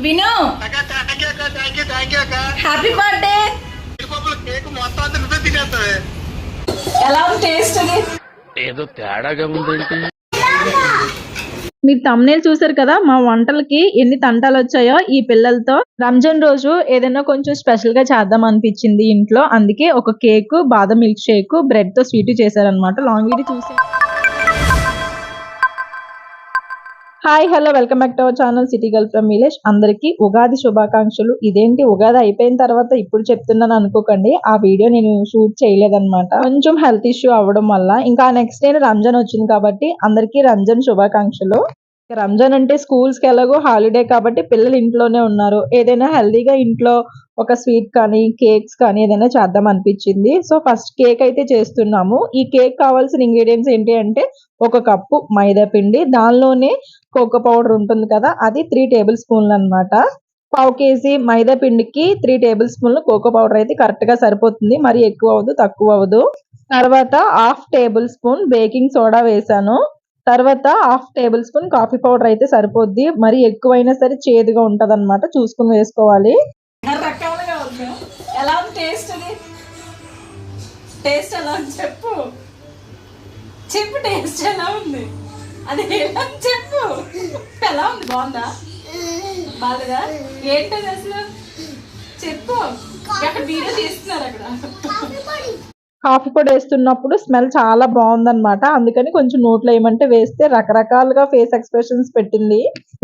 విను happy birthday. ఎలా ఉంది టేస్ట్? ఏదో తేడాగా ఉందేంటి? మీరు తమ్నేల్ చూసారు కదా, మా వంటలకి ఎన్ని తంటాలు వచ్చాయో ఈ పిల్లలతో. రంజాన్ రోజు ఏదైనా కొంచెం స్పెషల్ గా చేద్దాం అనిపించింది ఇంట్లో. అందుకే ఒక కేక్, బాదం మిల్క్ షేక్, బ్రెడ్ తో స్వీట్ చేశారనమాట. లాంగ్ వీడియో చూసే. Hi hello, welcome back to our channel city girl from village. అందరికీ ఉగాది శుభాకాంక్షలు. ఇదేంటి ఉగాది అయిపోయిన తర్వాత ఇప్పుడు చెప్తున్నాను అనుకోకండి, ఆ వీడియో నేను షూట్ చేయలేదన్నమాట. కొంచెం హెల్త్ ఇష్యూ అవ్వడం వల్ల. ఇంకా నెక్స్ట్ డే రంజాన్ వచ్చింది కాబట్టి అందరికీ రంజాన్ శుభాకాంక్షలు. రంజాన్ అంటే స్కూల్స్ కి ఎలాగో హాలిడే కాబట్టి పిల్లలు ఇంట్లోనే ఉన్నారు. ఏదైనా హెల్దీగా ఇంట్లో ఒక స్వీట్ కానీ కేక్స్ కానీ ఏదైనా చేద్దాం అనిపించింది. సో ఫస్ట్ కేక్ అయితే చేస్తున్నాము. ఈ కేక్ కావాల్సిన ఇంగ్రీడియంట్స్ ఏంటి అంటే, ఒక కప్పు మైదా పిండి, దానిలోనే కోకో పౌడర్ ఉంటుంది కదా, అది 3 టేబుల్ స్పూన్లు అనమాట. 1/2 కేజీ మైదా పిండికి 3 టేబుల్ స్పూన్లు కోకో పౌడర్ అయితే కరెక్ట్ గా సరిపోతుంది. మరి ఎక్కువ అవ్వదు, తక్కువ అవ్వదు. తర్వాత 1/2 టేబుల్ స్పూన్ బేకింగ్ సోడా వేసాను. తర్వాత 1/2 టేబుల్ స్పూన్ కాఫీ పౌడర్ అయితే సరిపోద్ది. మరి ఎక్కువైనా సరే చేదుగా ఉంటది అనమాట, చూసుకుని వేసుకోవాలి. ఎలా ఉంది టేస్ట్? టేస్ట్ ఎలా ఉంది చెప్పు. చెప్పు టేస్ట్ ఎలా ఉంది, అది ఎలా చెప్పు. ఎలా ఉంది? బాగుందా? బాగా ఏంటది అసలు చెప్పు. అక్కడ వీడియో తీస్తున్నారు అక్కడ. కాఫీ పొడి వేస్తున్నప్పుడు స్మెల్ చాలా బాగుందన్నమాట. అందుకని కొంచెం నోట్లో ఏమంటే వేస్తే రకరకాలుగా ఫేస్ ఎక్స్ప్రెషన్స్ పెట్టింది.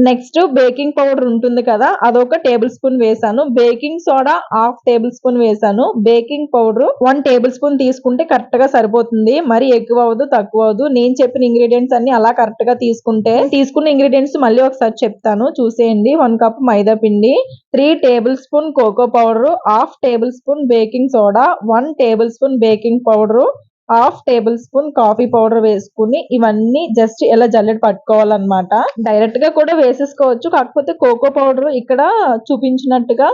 నెక్స్ట్ బేకింగ్ పౌడర్ ఉంటుంది కదా, అదొక టేబుల్ స్పూన్ వేసాను. బేకింగ్ సోడా 1/2 టేబుల్ స్పూన్ వేసాను. బేకింగ్ పౌడర్ 1 టేబుల్ స్పూన్ తీసుకుంటే కరెక్ట్ గా సరిపోతుంది. మరి ఎక్కువ అవ్వదు, తక్కువ అవ్వదు. నేను చెప్పిన ఇంగ్రీడియంట్స్ అన్ని అలా కరెక్ట్ గా తీసుకున్న ఇంగ్రీడియంట్స్ మళ్ళీ ఒకసారి చెప్తాను, చూసేయండి. 1 కప్ మైదా పిండి, 3 tablespoon cocoa powder, 1/2 tablespoon baking soda, 1 tablespoon baking powder, 1/2 tablespoon coffee powder వేసుకుని ఇవన్నీ జస్ట్ ఇలా జల్లెడ పట్టుకోవాలన్నమాట. డైరెక్ట్ గా కూడా వేసేసుకోవచ్చు, కాకపోతే కోకో పౌడర్ ఇక్కడ చూపించినట్టుగా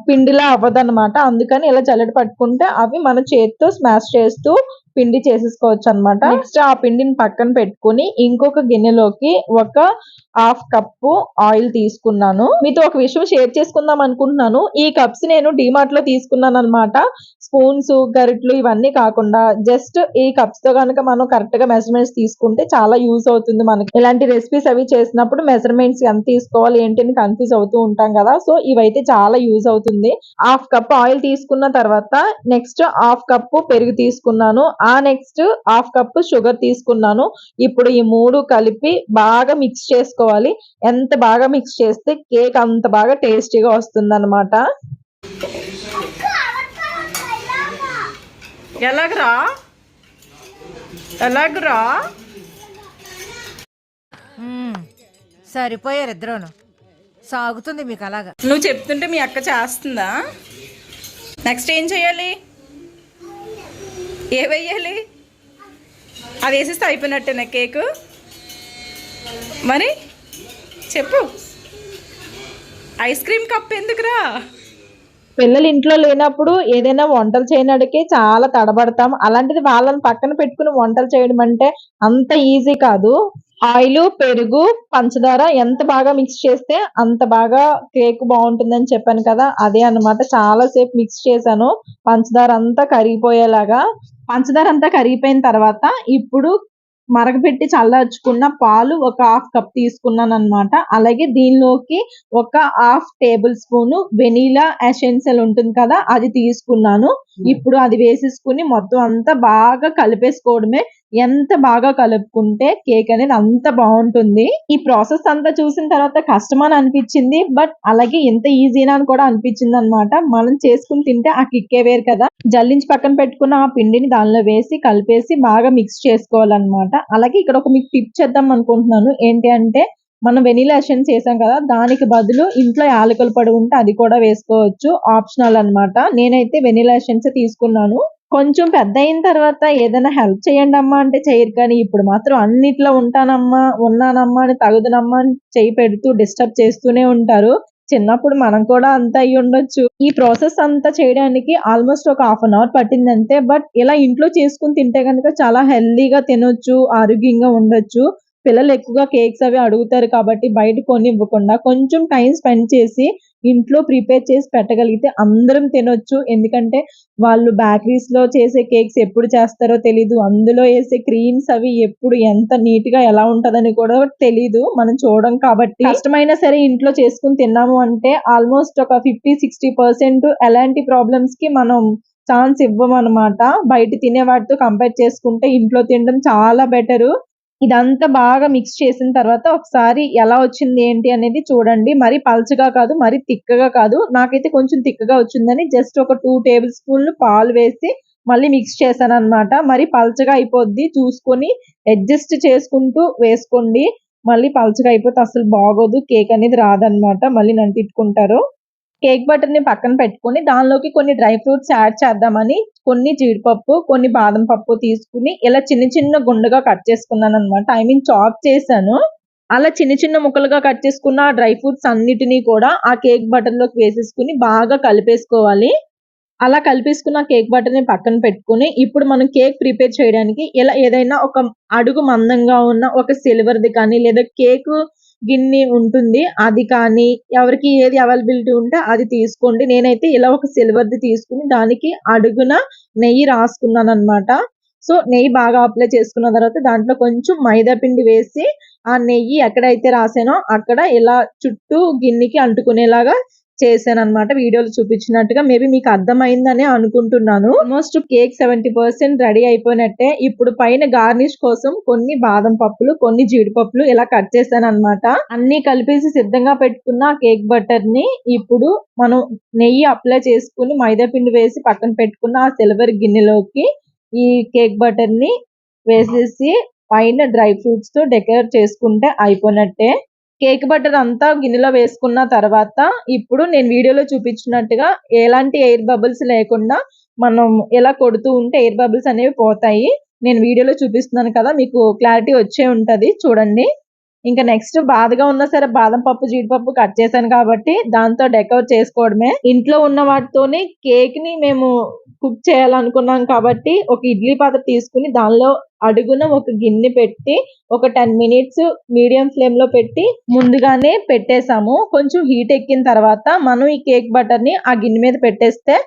పిండిలా అవ్వదన్నమాట. అందుకని ఇలా జల్లెడ పట్టుకుంటే అవి మన చేతితో స్మాష్ చేస్తూ పిండి చేసేసుకోవచ్చు అనమాట. నెక్స్ట్ ఆ పిండిని పక్కన పెట్టుకుని ఇంకొక గిన్నెలోకి ఒక 1/2 కప్పు ఆయిల్ తీసుకున్నాను. మీతో ఒక విషయం షేర్ చేసుకుందాం అనుకుంటున్నాను. ఈ కప్స్ నేను డిమార్ట్ లో తీసుకున్నాను అనమాట. స్పూన్స్, గరిట్లు ఇవన్నీ కాకుండా జస్ట్ ఈ కప్స్ తో కనుక మనం కరెక్ట్ గా మెజర్మెంట్స్ తీసుకుంటే చాలా యూజ్ అవుతుంది మనకి. ఇలాంటి రెసిపీస్ అవి చేసినప్పుడు మెజర్మెంట్స్ ఎంత తీసుకోవాలి ఏంటి అని కన్ఫ్యూజ్ అవుతూ ఉంటాం కదా. సో ఇవైతే చాలా యూజ్ అవుతుంది. 1/2 కప్ ఆయిల్ తీసుకున్న తర్వాత నెక్స్ట్ 1/2 కప్పు పెరుగు తీసుకున్నాను. ఆ నెక్స్ట్ 1/2 కప్పు షుగర్ తీసుకున్నాను. ఇప్పుడు ఈ 3 కలిపి బాగా మిక్స్ చేసుకోవాలి. ఎంత బాగా మిక్స్ చేస్తే కేక్ అంత బాగా టేస్టీగా వస్తుంది అనమాట. ఎలాగరా సరిపోయారు ఇద్దరును. సాగుతుంది మీకు అలాగా. నువ్వు చెప్తుంటే మీ అక్క చేస్తుందా? నెక్స్ట్ ఏం చేయాలి? ఏ వేయాలి? అది వేసేస్తే అయిపోయినట్టేనా కేకు? మరి చెప్పు. ఐస్ క్రీమ్ కప్ ఎందుకురా? పిల్లలు ఇంట్లో లేనప్పుడు ఏదైనా వంటలు చేయడానికి చాలా తడబడతాం. అలాంటిది వాళ్ళని పక్కన పెట్టుకుని వంటలు చేయడం అంటే అంత ఈజీ కాదు. ఆయిల్, పెరుగు, పంచదార ఎంత బాగా మిక్స్ చేస్తే అంత బాగా కేక్ బాగుంటుందని చెప్పాను కదా, అదే అన్నమాట. చాలా సేపు మిక్స్ చేశాను, పంచదార అంతా కరిగిపోయేలాగా. పంచదార అంతా కరిగిపోయిన తర్వాత ఇప్పుడు మరగపెట్టి చల్లార్చుకున్న పాలు ఒక 1/2 కప్ తీసుకున్నాను అనమాట. అలాగే దీనిలోకి ఒక 1/2 టేబుల్ స్పూన్ వెనీలా ఎసెన్షియల్ ఉంటుంది కదా, అది తీసుకున్నాను. ఇప్పుడు అది వేసేసుకుని మొత్తం అంతా బాగా కలిపేసుకోవడమే. ఎంత బాగా కలుపుకుంటే కేక్ అనేది అంత బాగుంటుంది. ఈ ప్రాసెస్ అంతా చూసిన తర్వాత కష్టమని అనిపించింది, బట్ అలాగే ఎంత ఈజీనా అని కూడా అనిపించింది అనమాట. మనం చేసుకుని తింటే ఆ కిక్కే వేరు కదా. జల్లించి పక్కన పెట్టుకున్న ఆ పిండిని దానిలో వేసి కలిపేసి బాగా మిక్స్ చేసుకోవాలన్నమాట. అలాగే ఇక్కడ ఒక మీకు టిప్ చేద్దాం అనుకుంటున్నాను. ఏంటి అంటే, మనం వెనీలా ఎసెన్స్ చేసాం కదా, దానికి బదులు ఇంట్లో యాలకుల పొడి ఉంటే అది కూడా వేసుకోవచ్చు, ఆప్షనల్ అన్నమాట. నేనైతే వెనీలా ఎసెన్స్ తీసుకున్నాను. కొంచెం పెద్ద అయిన తర్వాత ఏదైనా హెల్ప్ చేయండి అమ్మా అంటే చేయరు, కానీ ఇప్పుడు మాత్రం అన్నిట్లో ఉన్నానమ్మా అని తగుదనమ్మా అని చేయి పెడుతూ డిస్టర్బ్ చేస్తూనే ఉంటారు. చిన్నప్పుడు మనం కూడా అంత అయ్యి ఉండొచ్చు. ఈ ప్రాసెస్ అంతా చేయడానికి ఆల్మోస్ట్ ఒక 1/2 an hour పట్టింది అంతే. బట్ ఇలా ఇంట్లో చేసుకుని తింటే కనుక చాలా హెల్దీగా తినొచ్చు, ఆరోగ్యంగా ఉండొచ్చు. పిల్లలు ఎక్కువగా కేక్స్ అవి అడుగుతారు కాబట్టి బయట కొని ఇవ్వకుండా కొంచెం టైం స్పెండ్ చేసి ఇంట్లో ప్రిపేర్ చేసి పెట్టగలిగితే అందరం తినొచ్చు. ఎందుకంటే వాళ్ళు బేకరీస్ లో చేసే కేక్స్ ఎప్పుడు చేస్తారో తెలీదు, అందులో వేసే క్రీమ్స్ అవి ఎప్పుడు ఎంత నీట్ గా ఎలా ఉంటదని కూడా తెలీదు, మనం చూడం. కాబట్టి కష్టమైనా సరే ఇంట్లో చేసుకుని తిన్నాము అంటే ఆల్మోస్ట్ ఒక 50-60% ఎలాంటి ప్రాబ్లమ్స్ కి మనం ఛాన్స్ ఇవ్వమన్నమాట. బయట తినే వాటితో కంపేర్ చేసుకుంటే ఇంట్లో తినడం చాలా బెటరు. ఇదంతా బాగా మిక్స్ చేసిన తర్వాత ఒకసారి ఎలా వచ్చింది ఏంటి అనేది చూడండి. మరి పల్చగా కాదు, మరి తిక్కగా కాదు. నాకైతే కొంచెం తిక్కగా వచ్చిందని జస్ట్ ఒక 2 టేబుల్ స్పూన్లు పాలు వేసి మళ్ళీ మిక్స్ చేశాను అనమాట. మరి పల్చగా అయిపోద్ది, చూసుకొని అడ్జస్ట్ చేసుకుంటూ వేసుకోండి. మళ్ళీ పల్చగా అయిపోతే అసలు బాగోదు, కేక్ అనేది రాదనమాట, మళ్ళీ నంటిట్టుకుంటారు. కేక్ బటర్ ని పక్కన పెట్టుకొని దానిలోకి కొన్ని డ్రై ఫ్రూట్స్ యాడ్ చేద్దామని కొన్ని జీడిపప్పు, కొన్ని బాదం పప్పు తీసుకుని ఇలా చిన్న చిన్న గుండగా కట్ చేసుకున్నాను అనమాట. చాప్ చేశాను. అలా చిన్న చిన్న ముక్కలుగా కట్ చేసుకున్న ఆ డ్రై ఫ్రూట్స్ అన్నిటినీ కూడా ఆ కేక్ బటర్ లోకి వేసేసుకుని బాగా కలిపేసుకోవాలి. అలా కలిపేసుకున్న కేక్ బటర్ ని పక్కన పెట్టుకుని ఇప్పుడు మనం కేక్ ప్రిపేర్ చేయడానికి ఇలా ఏదైనా ఒక అడుగు మందంగా ఉన్న ఒక సిల్వర్ది కానీ లేదా కేక్ గిన్నె ఉంటుంది అది కానీ, ఎవరికి ఏది అవైలబిలిటీ ఉంటే అది తీసుకోండి. నేనైతే ఇలా ఒక సిల్వర్ది తీసుకుని దానికి అడుగున నెయ్యి రాసుకున్నాను అనమాట. సో నెయ్యి బాగా అప్లై చేసుకున్న తర్వాత దాంట్లో కొంచెం మైదా పిండి వేసి ఆ నెయ్యి ఎక్కడైతే రాసానో అక్కడ ఇలా చుట్టూ గిన్నెకి అంటుకునేలాగా చేశాను అనమాట. వీడియోలో చూపించినట్టుగా. మేబీ మీకు అర్థమైందని అనుకుంటున్నాను. ఆల్మోస్ట్ కేక్ 70% రెడీ అయిపోయినట్టే. ఇప్పుడు పైన గార్నిష్ కోసం కొన్ని బాదం పప్పులు, కొన్ని జీడిపప్పులు ఇలా కట్ చేశాను అనమాట. అన్ని కలిపేసి సిద్ధంగా పెట్టుకున్న కేక్ బటర్ ని ఇప్పుడు మనం నెయ్యి అప్లై చేసుకుని మైదా పిండి వేసి పక్కన పెట్టుకున్న ఆ సిల్వర్ గిన్నెలోకి ఈ కేక్ బటర్ ని వేసేసి పైన డ్రై ఫ్రూట్స్ తో డెకరేట్ చేసుకుంటే అయిపోయినట్టే. కేక్ బటర్ అంతా గిన్నెలో వేసుకున్న తర్వాత ఇప్పుడు నేను వీడియోలో చూపించినట్టుగా ఎలాంటి ఎయిర్ బబుల్స్ లేకుండా మనం ఎలా కొడుతూ ఉంటే ఎయిర్ బబుల్స్ అనేవి పోతాయి. నేను వీడియోలో చూపిస్తున్నాను కదా, మీకు క్లారిటీ వచ్చే ఉంటది చూడండి. ఇంకా నెక్స్ట్ బాధగా ఉన్నా సరే బాదం పప్పు, జీడిపప్పు కట్ చేశాను కాబట్టి దాంతో డెకరేట్ చేసుకోవడమే. ఇంట్లో ఉన్న వాటితోనే కేక్ ని మేము కుక్ చేయాలనుకున్నాం కాబట్టి ఒక ఇడ్లీ పాత్ర తీసుకుని దానిలో అడుగున ఒక గిన్నె పెట్టి ఒక 10 మినిట్స్ మీడియం ఫ్లేమ్ లో పెట్టి ముందుగానే పెట్టేసాము. కొంచెం హీట్ ఎక్కిన తర్వాత మనం ఈ కేక్ బటర్ ని ఆ గిన్నె మీద పెట్టేస్తే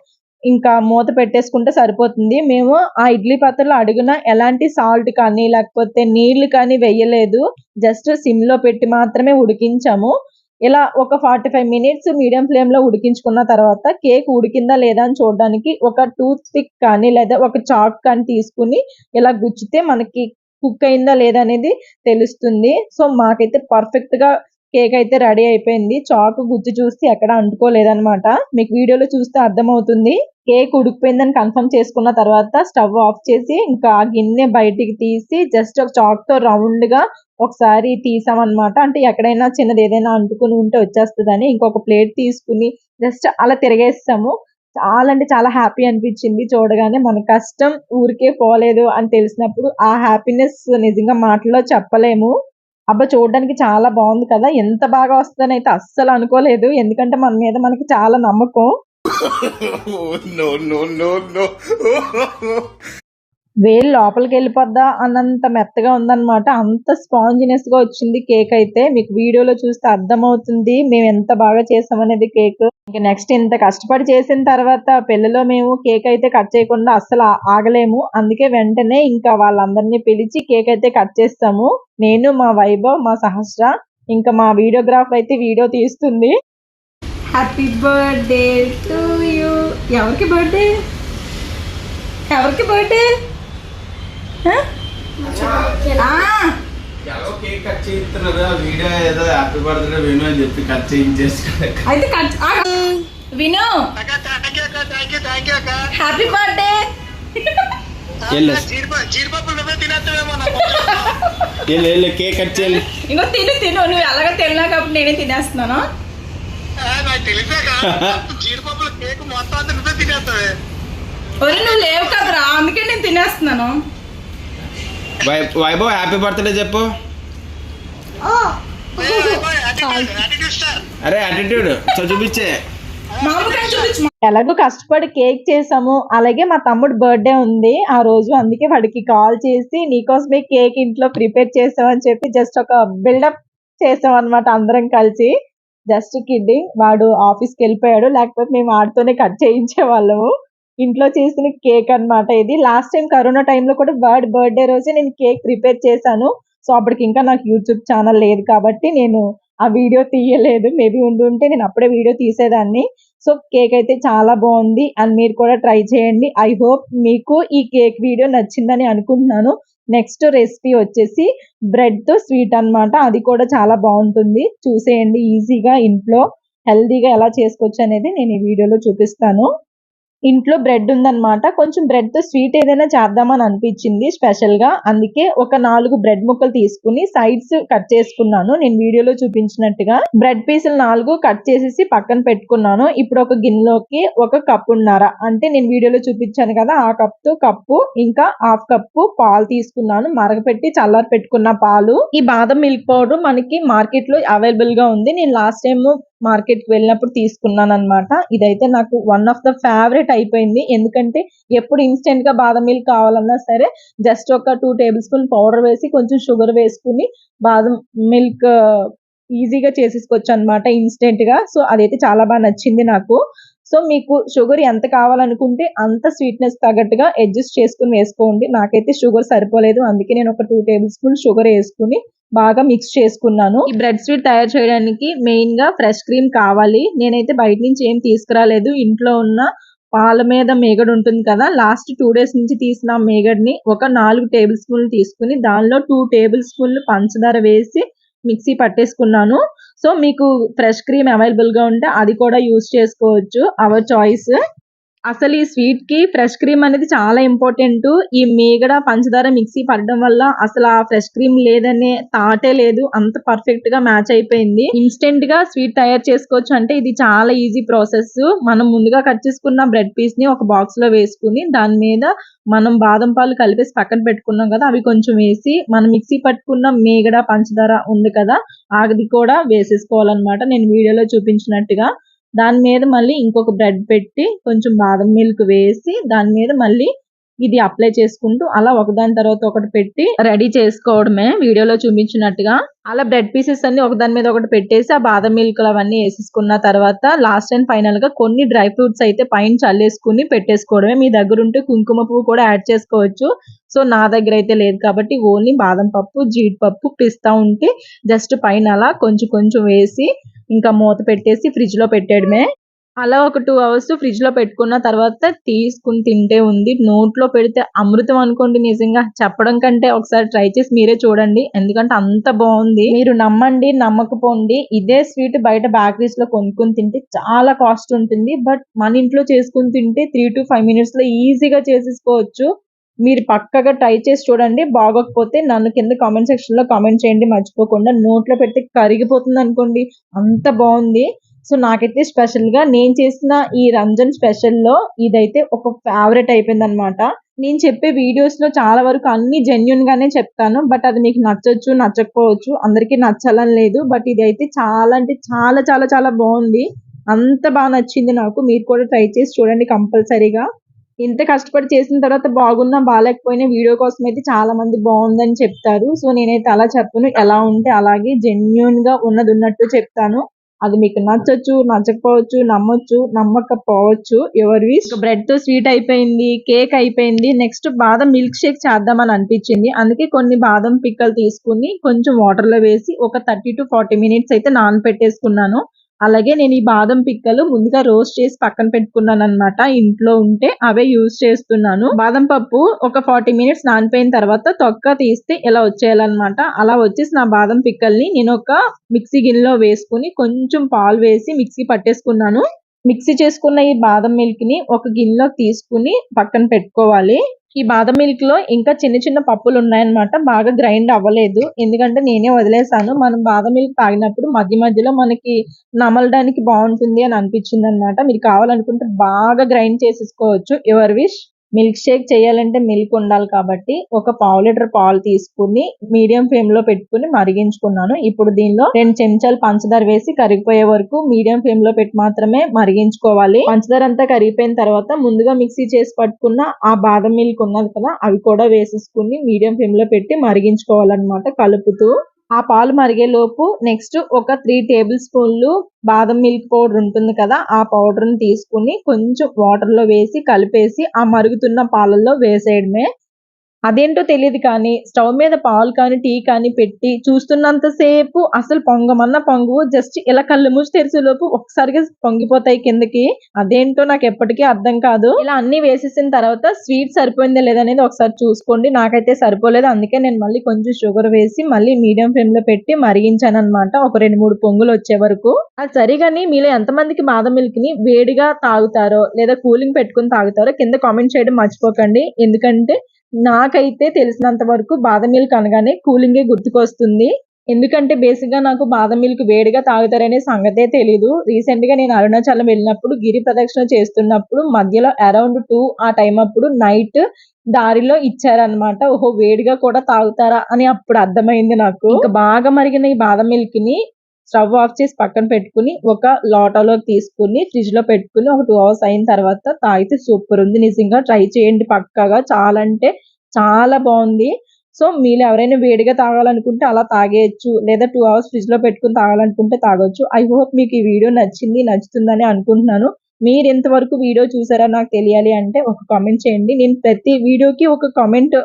ఇంకా మూత పెట్టేసుకుంటే సరిపోతుంది. మేము ఆ ఇడ్లీ పాత్రలో అడుగున ఎలాంటి సాల్ట్ కానీ లేకపోతే నీళ్లు కానీ వేయలేదు. జస్ట్ సిమ్ లో పెట్టి మాత్రమే ఉడికించాము. ఇలా ఒక 45 మినిట్స్ మీడియం ఫ్లేమ్ లో ఉడికించుకున్న తర్వాత కేక్ ఉడికిందా లేదా అని చూడడానికి ఒక టూత్ పిక్ కానీ లేదా ఒక చాక్ కానీ తీసుకుని ఇలా గుచ్చితే మనకి కుక్ అయిందా లేదా అనేది తెలుస్తుంది. సో మాకైతే పర్ఫెక్ట్ గా కేక్ అయితే రెడీ అయిపోయింది. చాకు గుచ్చి చూస్తే ఎక్కడ అంటుకోలేదన్నమాట. మీకు వీడియోలో చూస్తే అర్థమవుతుంది. కేక్ ఉడికిపోయిందని కన్ఫర్మ్ చేసుకున్న తర్వాత స్టవ్ ఆఫ్ చేసి ఇంకా ఆ గిన్నె బయటికి తీసి జస్ట్ ఒక చాక్ తో రౌండ్ గా ఒకసారి తీసామన్నమాట. అంటే ఎక్కడైనా చిన్నది ఏదైనా అంటుకుని ఉంటే వచ్చేస్తుందని ఇంకొక ప్లేట్ తీసుకుని జస్ట్ అలా తిరిగేస్తాము. చాలా అంటే చాలా హ్యాపీ అనిపించింది చూడగానే. మన కష్టం ఊరికే పోలేదు అని తెలిసినప్పుడు ఆ హ్యాపీనెస్ నిజంగా మాటల్లో చెప్పలేము. అబ్బా చూడడానికి చాలా బాగుంది కదా, ఎంత బాగా వస్తుందని అయితే అస్సలు అనుకోలేదు. ఎందుకంటే మన మీద మనకి చాలా నమ్మకం. వేలు లోపలికి వెళ్ళిపోద్దా అన్నంత మెత్తగా ఉందన్నమాట. అంత స్పాంజినెస్ గా వచ్చింది కేక్ అయితే. మీకు వీడియోలో చూస్తే అర్థమవుతుంది మేము ఎంత బాగా చేసామనేది కేక్. ఇంకా నెక్స్ట్ ఇంత కష్టపడి చేసిన తర్వాత పెళ్లిలో మేము కేక్ అయితే కట్ చేయకుండా అస్సలు ఆగలేము. అందుకే వెంటనే ఇంకా వాళ్ళందరినీ పిలిచి కేక్ అయితే కట్ చేస్తాము. నేను, మా వైభవ్, మా సహస్ర, ఇంకా మా వీడియోగ్రాఫర్ అయితే వీడియో తీస్తుంది. Happy birthday to you. ఎవరికి బర్త్డే? ఎవరికి బర్త్డే? కేక్ కట్ చేస్తున్నారు. వీడియో ఏదో హ్యాపీ బర్త్డే విను అని చెప్పి కట్ చేయించేసుకున్నా. అయితే కట్ విను. Happy birthday. కేక్ కట్ చేయాలి. ఇంకో తిను నువ్వు ఎలాగో తిన్నా కాబట్టి నేనే తినేస్తున్నాను. ఒరే నువ్వు లేవు కదరా, అందుకే నేను తినేస్తున్నాను. వైభవ్ హ్యాపీ బర్త్డే చెప్పు. అరే యాటిట్యూడ్ చూపించే. ఎలాగో కష్టపడి కేక్ చేసాము. అలాగే మా తమ్ముడు బర్త్డే ఉంది ఆ రోజు. అందుకే వాడికి కాల్ చేసి నీకోసమే కేక్ ఇంట్లో ప్రిపేర్ చేసామని చెప్పి జస్ట్ ఒక బిల్డప్ చేసాం అనమాట అందరం కలిసి. Just kidding. వాడు ఆఫీస్కి వెళ్ళిపోయాడు, లేకపోతే మేము వాడితోనే కట్ చేయించే వాళ్ళము. ఇంట్లో చేసిన కేక్ అన్నమాట ఇది. లాస్ట్ టైం కరోనా టైంలో కూడా వాడి బర్త్డే రోజే నేను కేక్ ప్రిపేర్ చేశాను. సో అప్పటికి ఇంకా నాకు యూట్యూబ్ ఛానల్ లేదు కాబట్టి నేను ఆ వీడియో తీయలేదు. మేబీ ఉండుంటే నేను అప్పుడే వీడియో తీసేదాన్ని. సో కేక్ అయితే చాలా బాగుంది అండ్ మీరు కూడా ట్రై చేయండి. ఐ హోప్ మీకు ఈ కేక్ వీడియో నచ్చిందని అనుకుంటున్నాను. నెక్స్ట్ రెసిపీ వచ్చేసి బ్రెడ్ తో స్వీట్ అన్నమాట. అది కూడా చాలా బాగుంటుంది, చూసేయండి. ఈజీగా ఇంట్లో హెల్దీగా ఎలా చేసుకోవచ్చు అనేది నేను ఈ వీడియోలో చూపిస్తాను. ఇంట్లో బ్రెడ్ ఉందన్నమాట. కొంచెం బ్రెడ్ తో స్వీట్ ఏదైనా చేద్దామని అనిపించింది స్పెషల్ గా. అందుకే ఒక 4 బ్రెడ్ ముక్కలు తీసుకుని సైడ్స్ కట్ చేసుకున్నాను. నేను వీడియోలో చూపించినట్టుగా బ్రెడ్ పీసులు 4 కట్ చేసేసి పక్కన పెట్టుకున్నాను. ఇప్పుడు ఒక గిన్నెలోకి 1 కప్పున్నర, అంటే నేను వీడియోలో చూపించాను కదా ఆ కప్పు కప్పు ఇంకా 1/2 కప్పు పాలు తీసుకున్నాను. మరగపెట్టి చల్లారి పెట్టుకున్న పాలు. ఈ బాదం మిల్క్ పౌడర్ మనకి మార్కెట్ లో అవైలబుల్ గా ఉంది. నేను లాస్ట్ టైం మార్కెట్ కి వెళ్ళినప్పుడు తీసుకున్నాను అన్నమాట. ఇదైతే నాకు వన్ ఆఫ్ ద ఫేవరెట్ అయిపోయింది. ఎందుకంటే ఎప్పుడు ఇన్స్టెంట్ గా బాదం మిల్క్ కావాలన్నా సరే జస్ట్ ఒక 2 టేబుల్ స్పూన్ పౌడర్ వేసి కొంచెం షుగర్ వేసుకుని బాదం మిల్క్ ఈజీగా చేసేసుకోవచ్చు అన్నమాట ఇన్స్టెంట్ గా. సో అదైతే చాలా బాగా నచ్చింది నాకు. సో మీకు షుగర్ ఎంత కావాలనుకుంటే అంత స్వీట్నెస్ తగ్గట్టుగా అడ్జస్ట్ చేసుకుని వేసుకోండి. నాకైతే షుగర్ సరిపోలేదు, అందుకే నేను ఒక 2 టేబుల్ స్పూన్ షుగర్ వేసుకుని బాగా మిక్స్ చేసుకున్నాను. ఈ బ్రెడ్ స్వీట్ తయారు చేయడానికి మెయిన్ గా ఫ్రెష్ క్రీమ్ కావాలి. నేనైతే బయట నుంచి ఏం తీసుకురాలేదు. ఇంట్లో ఉన్న పాల మీద మేగడ ఉంటుంది కదా, లాస్ట్ 2 డేస్ నుంచి తీసిన మేగడ్ని ఒక 4 టేబుల్ స్పూన్లు తీసుకుని దానిలో 2 టేబుల్ స్పూన్లు పంచదార వేసి మిక్సీ పట్టేసుకున్నాను. సో మీకు ఫ్రెష్ క్రీమ్ అవైలబుల్ గా ఉంటే అది కూడా యూజ్ చేసుకోవచ్చు, అవర్ చాయిస్. అసలు ఈ స్వీట్ కి ఫ్రెష్ క్రీమ్ అనేది చాలా ఇంపార్టెంట్. ఈ మీగడ పంచదార మిక్సీ పడడం వల్ల అసలు ఆ ఫ్రెష్ క్రీమ్ లేదనే థాటే లేదు, అంత పర్ఫెక్ట్ గా మ్యాచ్ అయిపోయింది. ఇన్స్టెంట్ గా స్వీట్ తయారు చేసుకోవచ్చు అంటే ఇది చాలా ఈజీ ప్రాసెస్. మనం ముందుగా కట్ చేసుకున్న బ్రెడ్ పీస్ ని ఒక బాక్స్ లో వేసుకుని దాని మీద మనం బాదం పాలు కలిపేసి పక్కన పెట్టుకున్నాం కదా అవి కొంచెం వేసి మనం మిక్సీ పట్టుకున్న మీగడ పంచదార ఉంది కదా అది కూడా వేసేసుకోవాలన్నమాట నేను వీడియోలో చూపించినట్టుగా. దాని మీద మళ్ళీ ఇంకొక బ్రెడ్ పెట్టి కొంచెం బాదం మిల్క్ వేసి దాని మీద మళ్ళీ ఇది అప్లై చేసుకుంటూ అలా ఒకదాని తర్వాత ఒకటి పెట్టి రెడీ చేసుకోవడమే వీడియోలో చూపించినట్టుగా. అలా బ్రెడ్ పీసెస్ అన్ని ఒకదాని మీద ఒకటి పెట్టేసి ఆ బాదం మిల్క్ అవన్నీ వేసేసుకున్న తర్వాత లాస్ట్ అండ్ ఫైనల్ గా కొన్ని డ్రై ఫ్రూట్స్ అయితే పైన చల్లేసుకుని పెట్టేసుకోవడమే. మీ దగ్గర ఉంటే కుంకుమ పువ్వు కూడా యాడ్ చేసుకోవచ్చు. సో నా దగ్గర అయితే లేదు కాబట్టి ఓన్లీ బాదం పప్పు, జీడిపప్పు, పిస్తా ఉంటే జస్ట్ పైన అలా కొంచెం కొంచెం వేసి ఇంకా మూత పెట్టేసి ఫ్రిడ్జ్ లో పెట్టేయడమే. అలా ఒక 2 అవర్స్ ఫ్రిడ్జ్ లో పెట్టుకున్న తర్వాత తీసుకుని తింటే ఉంది నోట్లో పెడితే అమృతం అనుకోండి. నిజంగా చెప్పడం కంటే ఒకసారి ట్రై చేసి మీరే చూడండి, ఎందుకంటే అంత బాగుంది. మీరు నమ్మండి నమ్మకపోండి, ఇదే స్వీట్ బయట బేకరీస్ లో కొనుక్కొని తింటే చాలా కాస్ట్ ఉంటుంది. బట్ మన ఇంట్లో చేసుకుని తింటే 3 to 5 minutes లో ఈజీగా చేసేసుకోవచ్చు. మీరు పక్కగా ట్రై చేసి చూడండి. బాగోకపోతే నన్ను కింద కామెంట్ సెక్షన్ లో కామెంట్ చేయండి మర్చిపోకుండా. నోట్లో పెట్టి కరిగిపోతుంది అనుకోండి, అంత బాగుంది. సో నాకైతే స్పెషల్ గా నేను చేసిన ఈ రంజాన్ స్పెషల్ లో ఇదైతే ఒక ఫేవరెట్ అయిపోయింది అనమాట. నేను చెప్పే వీడియోస్ లో చాలా వరకు అన్ని జెన్యున్ గానే చెప్తాను. బట్ అది మీకు నచ్చొచ్చు నచ్చకపోవచ్చు, అందరికీ నచ్చాలని లేదు. బట్ ఇది అయితే చాలా అంటే చాలా చాలా చాలా బాగుంది, అంత బాగా నచ్చింది నాకు. మీరు కూడా ట్రై చేసి చూడండి కంపల్సరీగా. ఇంత కష్టపడి చేసిన తర్వాత బాగున్నా బాగాలేకపోయినా వీడియో కోసం అయితే చాలా మంది బాగుందని చెప్తారు. సో నేనైతే అలా చెప్పను, ఎలా ఉంటే అలాగే జెన్యున్ గా ఉన్నది ఉన్నట్టు చెప్తాను. అది మీకు నచ్చొచ్చు నచ్చకపోవచ్చు, నమ్మొచ్చు నమ్మకపోవచ్చు, ఎవరి విష్. బ్రెడ్ తో స్వీట్ అయిపోయింది, కేక్ అయిపోయింది. నెక్స్ట్ బాదం మిల్క్ షేక్ చేద్దామని అనిపించింది. అందుకే కొన్ని బాదం పిక్కలు తీసుకుని కొంచెం వాటర్ లో వేసి ఒక 30 to 40 minutes అయితే నానబెట్టేసుకున్నాను. అలాగే నేను ఈ బాదం పిక్కలు ముందుగా రోస్ట్ చేసి పక్కన పెట్టుకున్నాను అనమాట. ఇంట్లో ఉంటే అవే యూజ్ చేస్తున్నాను. బాదం పప్పు ఒక 40 minutes నానిపోయిన తర్వాత తొక్క తీస్తే ఇలా వచ్చేయాలన్నమాట. అలా వచ్చేసి నా బాదం పిక్కల్ని నేను ఒక మిక్సీ గిన్నెలో వేసుకుని కొంచెం పాలు వేసి మిక్సీ పట్టేసుకున్నాను. మిక్సీ చేసుకున్న ఈ బాదం మిల్క్ ని ఒక గిన్నెలోకి తీసుకుని పక్కన పెట్టుకోవాలి. ఈ బాదం మిల్క్ లో ఇంకా చిన్న చిన్న పప్పులు ఉన్నాయన్నమాట, బాగా గ్రైండ్ అవ్వలేదు. ఎందుకంటే నేనే వదిలేసాను. మనం బాదం మిల్క్ తాగినప్పుడు మధ్య మధ్యలో మనకి నమలడానికి బాగుంటుంది అని అనిపించింది అనమాట. మీరు కావాలనుకుంటే బాగా గ్రైండ్ చేసేసుకోవచ్చు, ఎవర్ విష్. మిల్క్ షేక్ చేయాలంటే మిల్క్ ఉండాలి కాబట్టి ఒక 1/2 లీటర్ పాలు తీసుకుని మీడియం ఫ్లేమ్ లో పెట్టుకుని మరిగించుకున్నాను. ఇప్పుడు దీనిలో 2 చెంచాలు పంచదార వేసి కరిగిపోయే వరకు మీడియం ఫ్లేమ్ లో పెట్టి మాత్రమే మరిగించుకోవాలి. పంచదార అంతా కరిగిపోయిన తర్వాత ముందుగా మిక్సీ చేసి పట్టుకున్న ఆ బాదం మిల్క్ ఉన్నది కదా, అవి కూడా వేసేసుకుని మీడియం ఫ్లేమ్ లో పెట్టి మరిగించుకోవాలన్నమాట కలుపుతూ. ఆ పాలు మరిగే లోపు నెక్స్ట్ ఒక 3 టేబుల్ స్పూన్లు బాదం మిల్క్ పౌడర్ ఉంటుంది కదా, ఆ పౌడర్ ని తీసుకుని కొంచెం వాటర్ లో వేసి కలిపేసి ఆ మరుగుతున్న పాలల్లో వేసేయడమే. అదేంటో తెలియదు కానీ స్టవ్ మీద పాలు కానీ టీ కానీ పెట్టి చూస్తున్నంత సేపు అసలు పొంగమన్న పొంగవు. జస్ట్ ఇలా కళ్ళు మూసి తెరిచే లోపు ఒకసారిగా పొంగిపోతాయి కిందకి. అదేంటో నాకు ఎప్పటికీ అర్థం కాదు. ఇలా అన్ని వేసేసిన తర్వాత స్వీట్ సరిపోయిందా లేదనేది ఒకసారి చూసుకోండి. నాకైతే సరిపోలేదు, అందుకే నేను మళ్ళీ కొంచెం షుగర్ వేసి మళ్ళీ మీడియం ఫ్లేమ్ లో పెట్టి మరిగించాను అనమాట ఒక 2-3 పొంగులు వచ్చే వరకు. అది సరిగాని మీలో ఎంతమందికి బాదం మిల్క్ ని వేడిగా తాగుతారో లేదా కూలింగ్ పెట్టుకుని తాగుతారో కింద కామెంట్ చేయడం మర్చిపోకండి. ఎందుకంటే నాకైతే తెలిసినంత వరకు బాదం మిల్క్ అనగానే కూలింగే గుర్తుకొస్తుంది. ఎందుకంటే బేసిక్ గా నాకు బాదం మిల్క్ వేడిగా తాగుతారనే సంగతే తెలీదు. రీసెంట్ గా నేను అరుణాచలం వెళ్ళినప్పుడు గిరి ప్రదక్షిణ చేస్తున్నప్పుడు మధ్యలో అరౌండ్ 2 ఆ టైం అప్పుడు నైట్ దారిలో ఇచ్చారనమాట. ఓహో వేడిగా కూడా తాగుతారా అని అప్పుడు అర్థమైంది నాకు. ఇంకా బాగా మరిగిన ఈ బాదం మిల్క్ ని స్టవ్ ఆఫ్ చేసి పక్కన పెట్టుకుని ఒక లోటాలోకి తీసుకుని ఫ్రిడ్జ్ లో పెట్టుకుని ఒక 2 అవర్స్ అయిన తర్వాత తాగితే సూపర్ ఉంది. నిజంగా ట్రై చేయండి పక్కాగా. చాలా అంటే చాలా బాగుంది. సో మీరు ఎవరైనా వేడిగా తాగాలనుకుంటే అలా తాగేయచ్చు, లేదా 2 అవర్స్ ఫ్రిడ్జ్ లో పెట్టుకుని తాగాలనుకుంటే తాగొచ్చు. ఐ హోప్ మీకు ఈ వీడియో నచ్చుతుందని అనుకుంటున్నాను. మీరు ఎంతవరకు వీడియో చూసారో నాకు తెలియాలి అంటే ఒక కామెంట్ చేయండి. నేను ప్రతి వీడియోకి ఒక కామెంట్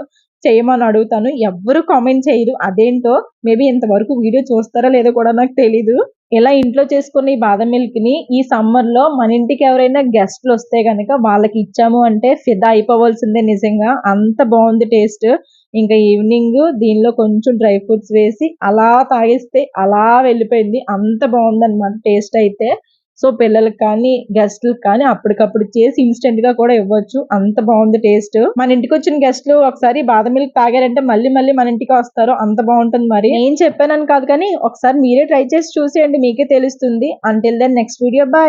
చేయమని అడుగుతాను, ఎవ్వరు కామెంట్ చేయరు. అదేంటో మేబీ ఇంతవరకు వీడియో చూస్తారో లేదో కూడా నాకు తెలీదు. ఇలా ఇంట్లో చేసుకున్న ఈ బాదం మిల్క్ ని ఈ సమ్మర్ లో మన ఇంటికి ఎవరైనా గెస్ట్లు వస్తే గనక వాళ్ళకి ఇచ్చాము అంటే ఫిదా అయిపోవాల్సిందే. నిజంగా అంత బాగుంది టేస్ట్. ఇంకా ఈవినింగ్ దీనిలో కొంచెం డ్రై ఫ్రూట్స్ వేసి అలా తాగిస్తే అలా వెళ్ళిపోయింది. అంత బాగుంది అనమాట టేస్ట్ అయితే. సో పిల్లలకు కానీ గెస్ట్లకు కానీ అప్పటికప్పుడు చేసి ఇన్స్టెంట్ గా కూడా ఇవ్వచ్చు. అంత బాగుంది టేస్ట్. మన ఇంటికి వచ్చిన గెస్ట్లు ఒకసారి బాదం మిల్క్ తాగారంటే మళ్ళీ మళ్ళీ మన ఇంటికి వస్తారు. అంత బాగుంటుంది. మరి నేను చెప్పానని కాదు కానీ ఒకసారి మీరే ట్రై చేసి చూసేయండి, మీకే తెలుస్తుంది. Until then next video, bye.